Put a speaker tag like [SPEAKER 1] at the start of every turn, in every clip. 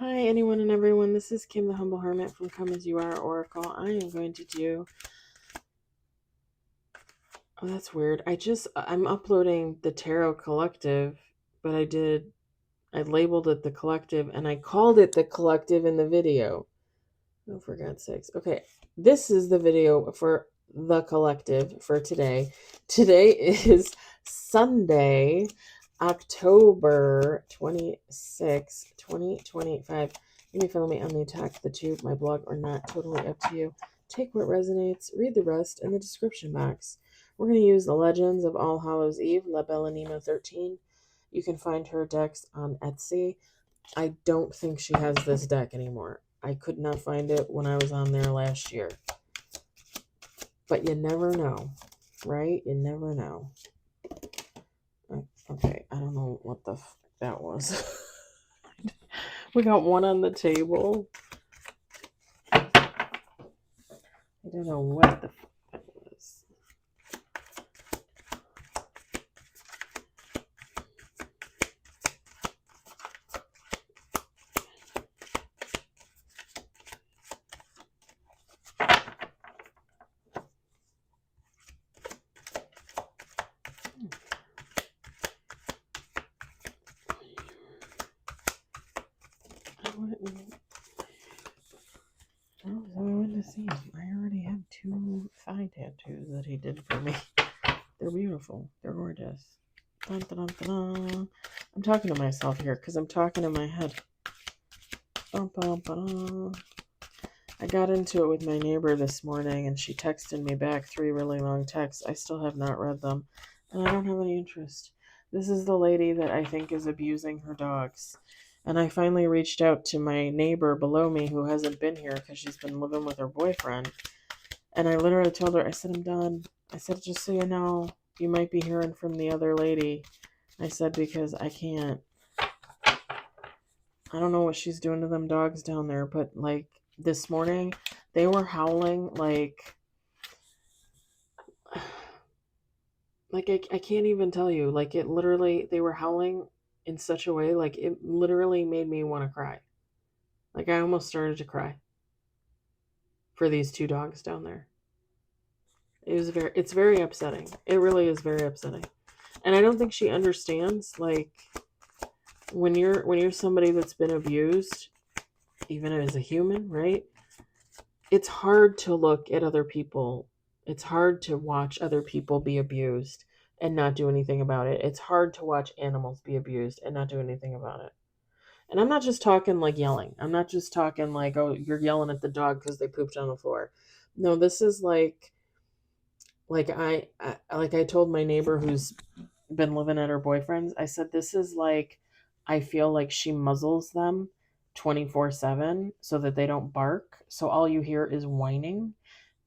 [SPEAKER 1] Hi, anyone and everyone. This is Kim, the Humble Hermit from Come As You Are Oracle. I am going to do... Oh, that's weird. I'm uploading the Tarot Collective, but I labeled it the Collective, and I called it the Collective in the video. Oh, for God's sakes. Okay, this is the video for the Collective for today. Today is Sunday, October 26, 2025. You may follow me on the Attack the Tube, my blog, or not. Totally up to you. Take what resonates, read the rest in the description box. We're going to use the Legends of All Hallows Eve, La Bella Nemo 13. You can find her decks on Etsy. I don't think she has this deck anymore. I could not find it when I was on there last year. But you never know, right? You never know. Okay, I don't know what the that was. We got one on the table. I don't know what the that was. Oh, so I went to see him. I already have 2 thigh tattoos that he did for me. They're beautiful. They're gorgeous. Dun, dun, dun, dun. I'm talking to myself here because I'm talking in my head. Bum, bum, bum. I got into it with my neighbor this morning, and she texted me back 3 really long texts. I still have not read them, and I don't have any interest. This is the lady that I think is abusing her dogs. And I finally reached out to my neighbor below me who hasn't been here because she's been living with her boyfriend. And I literally told her, I said, I'm done. I said, just so you know, you might be hearing from the other lady. I said, because I can't. I don't know what she's doing to them dogs down there, but like this morning, they were howling like I can't even tell you. Like it literally, they were howling in such a way, like it literally made me want to cry. Like I almost started to cry for these 2 dogs down there. It's very upsetting. It really is very upsetting. And I don't think she understands, like, when you're somebody that's been abused, even as a human, right? It's hard to look at other people. It's hard to watch other people be abused and not do anything about it. It's hard to watch animals be abused and not do anything about it. And I'm not just talking like yelling. I'm not just talking like, oh, you're yelling at the dog because they pooped on the floor. No, this is like I told my neighbor who's been living at her boyfriend's, I said, this is like, I feel like she muzzles them 24/7 so that they don't bark. So all you hear is whining.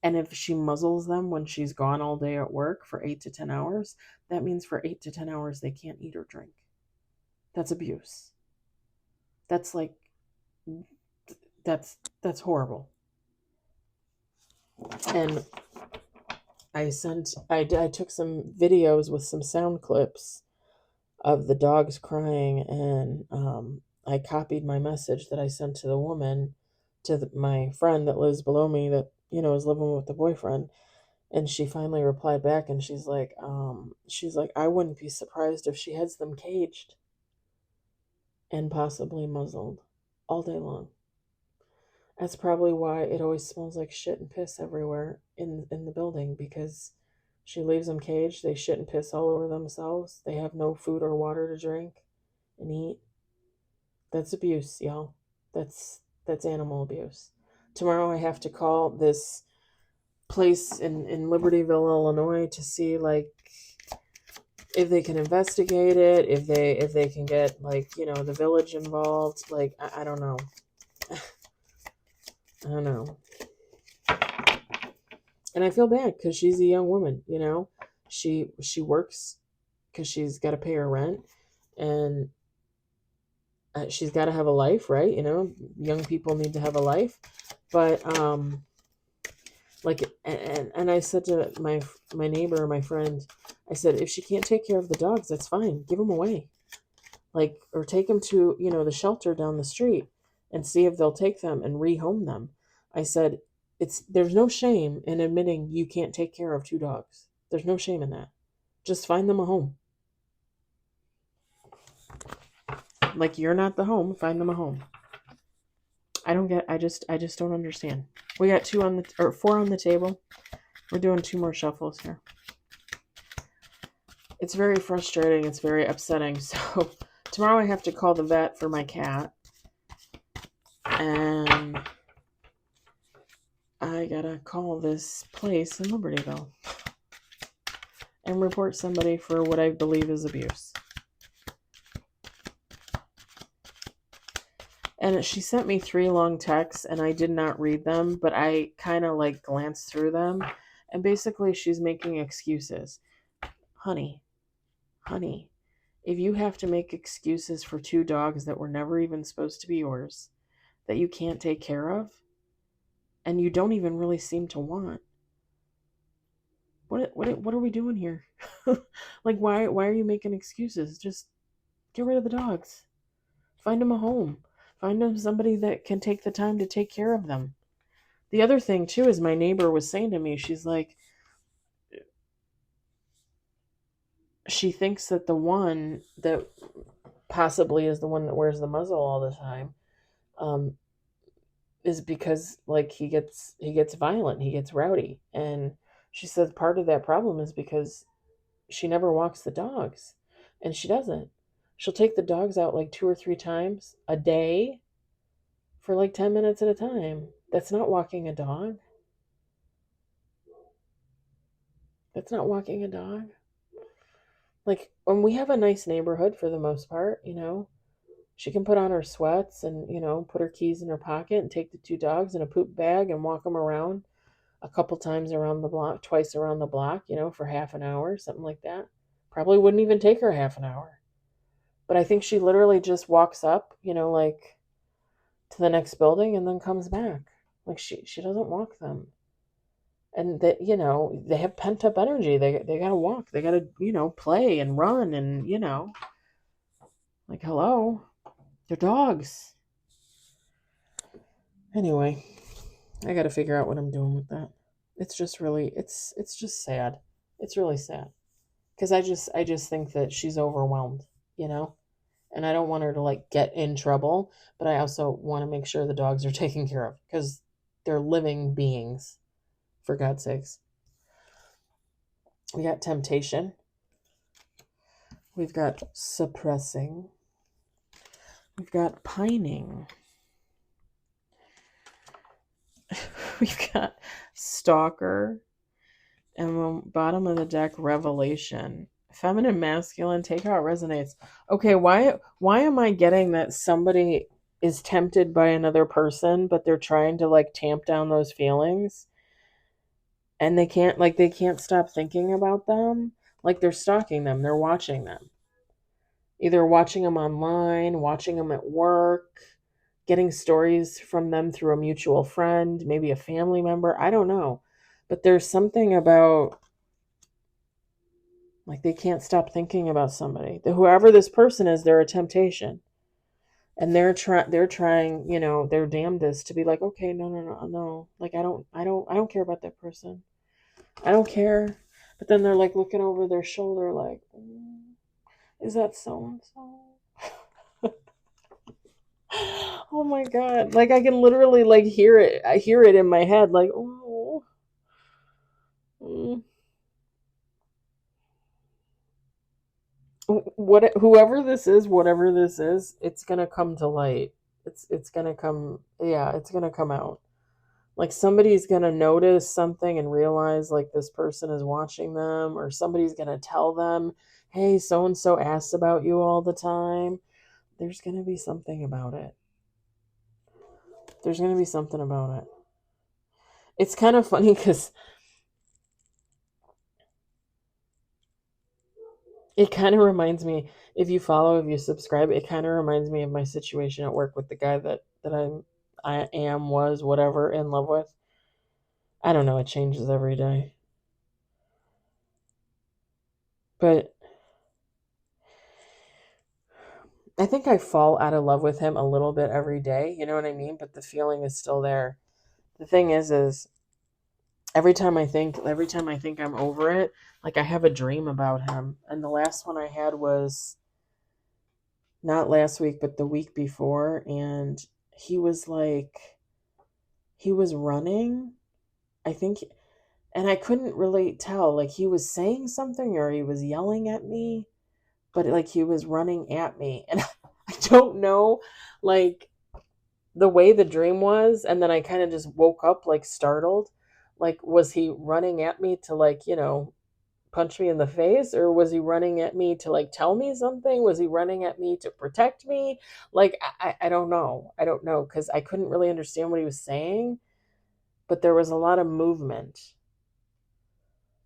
[SPEAKER 1] And if she muzzles them when she's gone all day at work for 8 to 10 hours, that means for 8 to 10 hours they can't eat or drink. That's abuse. That's like, that's horrible. And I took some videos with some sound clips of the dogs crying, and I copied my message that I sent to the woman, to my friend that lives below me that, is living with the boyfriend. And she finally replied back, and she's like, I wouldn't be surprised if she has them caged and possibly muzzled all day long. That's probably why it always smells like shit and piss everywhere in the building, because she leaves them caged. They shit and piss all over themselves. They have no food or water to drink and eat. That's abuse, y'all. That's animal abuse. Tomorrow I have to call this place in Libertyville, Illinois, to see like if they can investigate it, if they can get like, the village involved. Like I don't know. I don't know. And I feel bad because she's a young woman, She works because she's got to pay her rent, and she's got to have a life, right? Young people need to have a life. But like, and I said to my neighbor, my friend, I said, if she can't take care of the dogs, that's fine. Give them away, like, or take them to the shelter down the street. and see if they'll take them and rehome them. I said, there's no shame in admitting you can't take care of 2 dogs. There's no shame in that. Just find them a home. Like, you're not the home, find them a home. I just don't understand. We got 4 on the table. We're doing 2 more shuffles here. It's very frustrating. It's very upsetting. So tomorrow I have to call the vet for my cat. And I gotta call this place in Libertyville and report somebody for what I believe is abuse. And she sent me 3 long texts, and I did not read them, but I kind of like glanced through them. And basically she's making excuses. Honey, if you have to make excuses for 2 dogs that were never even supposed to be yours, that you can't take care of, and you don't even really seem to want, what are we doing here? Like, why are you making excuses? Just get rid of the dogs. Find them a home. Find them somebody that can take the time to take care of them. The other thing too is my neighbor was saying to me, she's like, she thinks that the one that possibly is the one that wears the muzzle all the time, is because like he gets violent, he gets rowdy. And she said part of that problem is because she never walks the dogs, and she doesn't. She'll take the dogs out like 2 or 3 times a day for like 10 minutes at a time. That's not walking a dog. That's not walking a dog. Like, when we have a nice neighborhood for the most part, she can put on her sweats and, put her keys in her pocket and take the 2 dogs in a poop bag and walk them around a couple times around the block, twice around the block, for half an hour, something like that. Probably wouldn't even take her half an hour. But I think she literally just walks up, like to the next building and then comes back. Like, she doesn't walk them. And that, they have pent up energy. They got to walk. They got to, play and run and, like, hello, they're dogs. Anyway, I got to figure out what I'm doing with that. It's just really, it's just sad. It's really sad. Because I just think that she's overwhelmed, and I don't want her to like get in trouble, but I also want to make sure the dogs are taken care of because they're living beings, for God's sakes. We got temptation. We've got suppressing. We've got pining. We've got stalker. And bottom of the deck, revelation. Feminine, masculine, take how it resonates. Okay, why am I getting that somebody is tempted by another person, but they're trying to like tamp down those feelings? And they can't stop thinking about them? Like, they're stalking them, they're watching them. Either watching them online, watching them at work, getting stories from them through a mutual friend, maybe a family member, I don't know. But there's something about, like, they can't stop thinking about somebody. Whoever this person is, they're a temptation. And they're trying, their damnedest to be like, okay, no. Like, I don't care about that person. I don't care. But then they're like looking over their shoulder like, is that so-and-so? Oh my God. Like, I can literally like hear it. I hear it in my head like, oh. Whoever this is, whatever this is, it's gonna come to light. It's gonna come, yeah, it's gonna come out. Like, somebody's gonna notice something and realize like this person is watching them, or somebody's gonna tell them, hey, so and so asks about you all the time. There's gonna be something about it. There's gonna be something about it. It's kind of funny because it kind of reminds me, if you subscribe, it kind of reminds me of my situation at work with the guy that was, whatever, in love with. I don't know, it changes every day. But I think I fall out of love with him a little bit every day, you know what I mean? But the feeling is still there. The thing is every time I think I'm over it, like I have a dream about him. And the last one I had was not last week, but the week before, and he was like he was running, I think, and I couldn't really tell, like he was saying something or he was yelling at me, but like he was running at me. And I don't know, like the way the dream was, and then I kind of just woke up like startled. Like, was he running at me to, like, punch me in the face, or was he running at me to like tell me something? Was he running at me to protect me? Like, I don't know. I don't know, because I couldn't really understand what he was saying, but there was a lot of movement.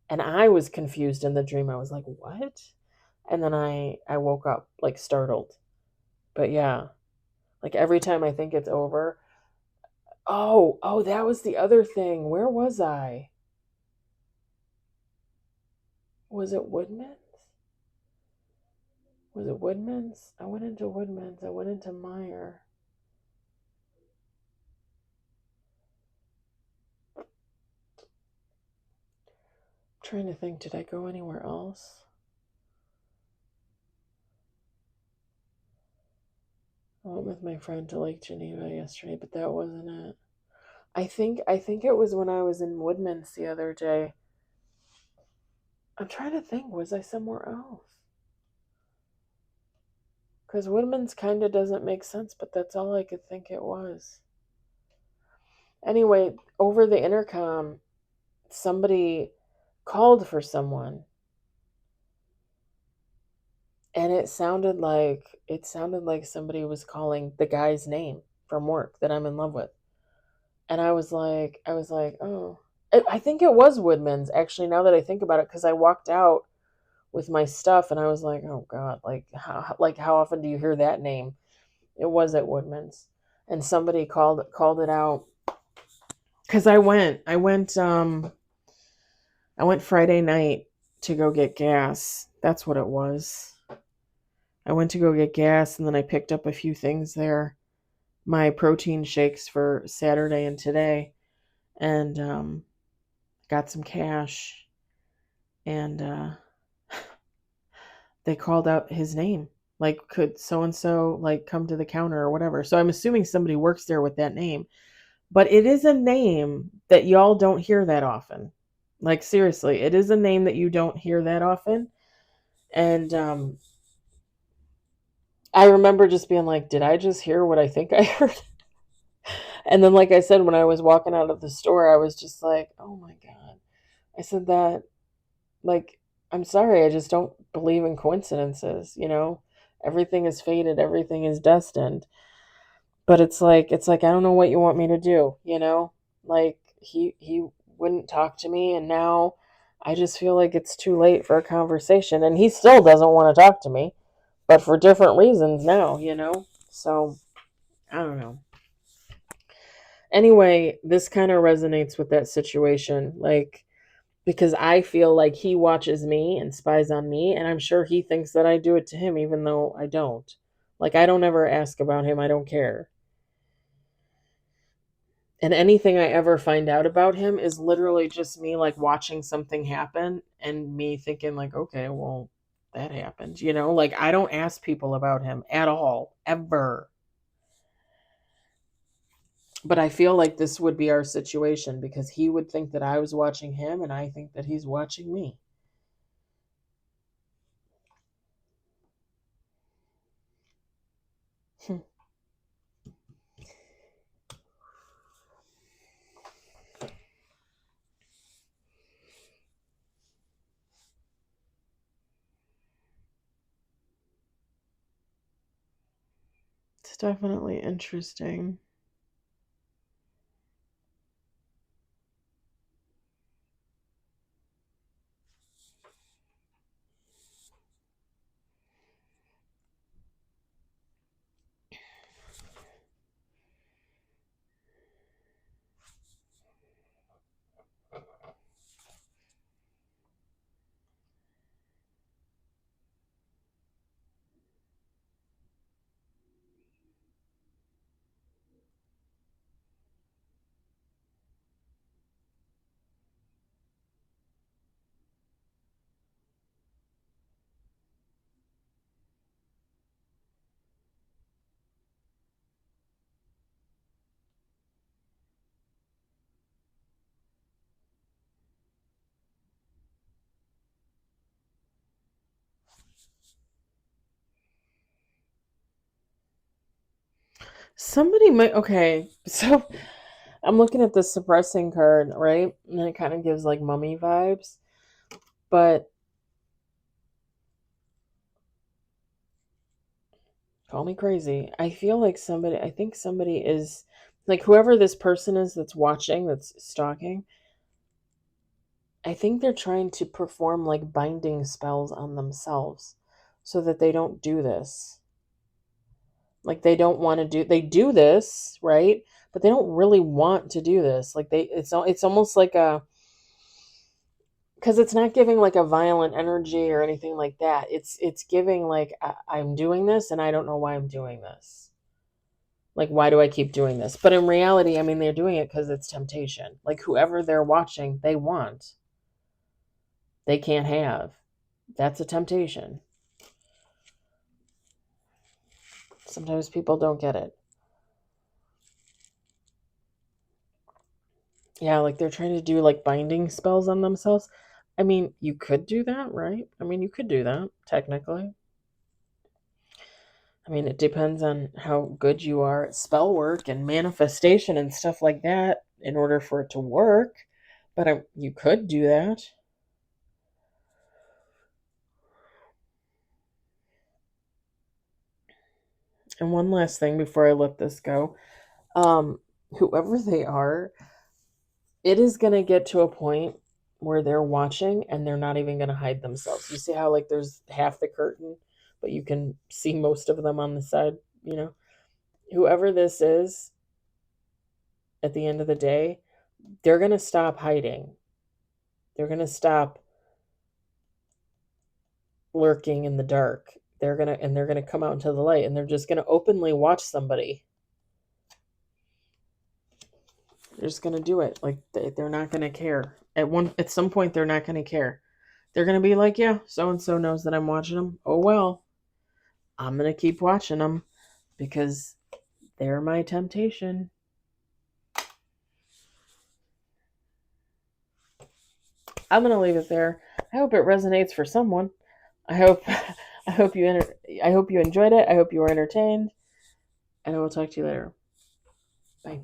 [SPEAKER 1] And I was confused in the dream. I was like, what? And then I woke up like startled. But yeah, like every time I think it's over. Oh, that was the other thing. Where was I? Was it Woodman's? Was it Woodman's? I went into Woodman's. I went into Meyer. I'm trying to think, did I go anywhere else? I went with my friend to Lake Geneva yesterday, but that wasn't it. I think it was when I was in Woodman's the other day. I'm trying to think, was I somewhere else? Because Woodman's kind of doesn't make sense, but that's all I could think it was. Anyway, over the intercom, somebody called for someone, and it sounded like somebody was calling the guy's name from work that I'm in love with. And I was like, oh, I think it was Woodman's, actually, now that I think about it, because I walked out with my stuff and I was like, oh God, like how often do you hear that name? It was at Woodman's, and somebody called it out, because I went Friday night to go get gas. That's what it was. I went to go get gas, and then I picked up a few things there, my protein shakes for Saturday and today, and got some cash, and they called out his name, like, could so and so like come to the counter or whatever. So I'm assuming somebody works there with that name, but it is a name that y'all don't hear that often. Like, seriously, it is a name that you don't hear that often. And I remember just being like, did I just hear what I think I heard? And then, like I said, when I was walking out of the store, I was just like, oh my God. I said that, like, I'm sorry, I just don't believe in coincidences. Everything is fated, everything is destined. But it's like I don't know what you want me to do. Like, he wouldn't talk to me, and now I just feel like it's too late for a conversation, and he still doesn't want to talk to me, but for different reasons now. So I don't know. Anyway, this kind of resonates with that situation, like, because I feel like he watches me and spies on me, and I'm sure he thinks that I do it to him, even though I don't. Like, I don't ever ask about him. I don't care. And anything I ever find out about him is literally just me, like, watching something happen and me thinking, like, okay, well, that happened. Like, I don't ask people about him at all, ever. But I feel like this would be our situation, because he would think that I was watching him, and I think that he's watching me. It's definitely interesting. Somebody might, okay, so I'm looking at the suppressing card, right? And it kind of gives like mummy vibes. But call me crazy. I feel like I think somebody is, like whoever this person is that's watching, that's stalking, I think they're trying to perform like binding spells on themselves so that they don't do this. Like they do this, right? But they don't really want to do this. Like it's almost like a, because it's not giving like a violent energy or anything like that. It's giving like I'm doing this and I don't know why I'm doing this. Like why do I keep doing this? But in reality, I mean they're doing it because it's temptation. Like whoever they're watching, they want. They can't have. That's a temptation. Sometimes people don't get it. Yeah, like they're trying to do like binding spells on themselves. I mean, you could do that, right? I mean, you could do that technically. I mean, it depends on how good you are at spell work and manifestation and stuff like that in order for it to work. But you could do that. And one last thing before I let this go. Um, Whoever they are, it is going to get to a point where they're watching and they're not even going to hide themselves. You see how like there's half the curtain, but you can see most of them on the side, you know? Whoever this is, at the end of the day, they're going to stop hiding. They're going to stop lurking in the dark. They're going to come out into the light and they're just going to openly watch somebody. They're just going to do it. Like they're not going to care. At some point they're not going to care. They're going to be like, yeah, so and so knows that I'm watching them. Oh well. I'm going to keep watching them because they're my temptation. I'm going to leave it there. I hope it resonates for someone. I hope I hope I hope you enjoyed it. I hope you were entertained. And I will talk to you later. Bye.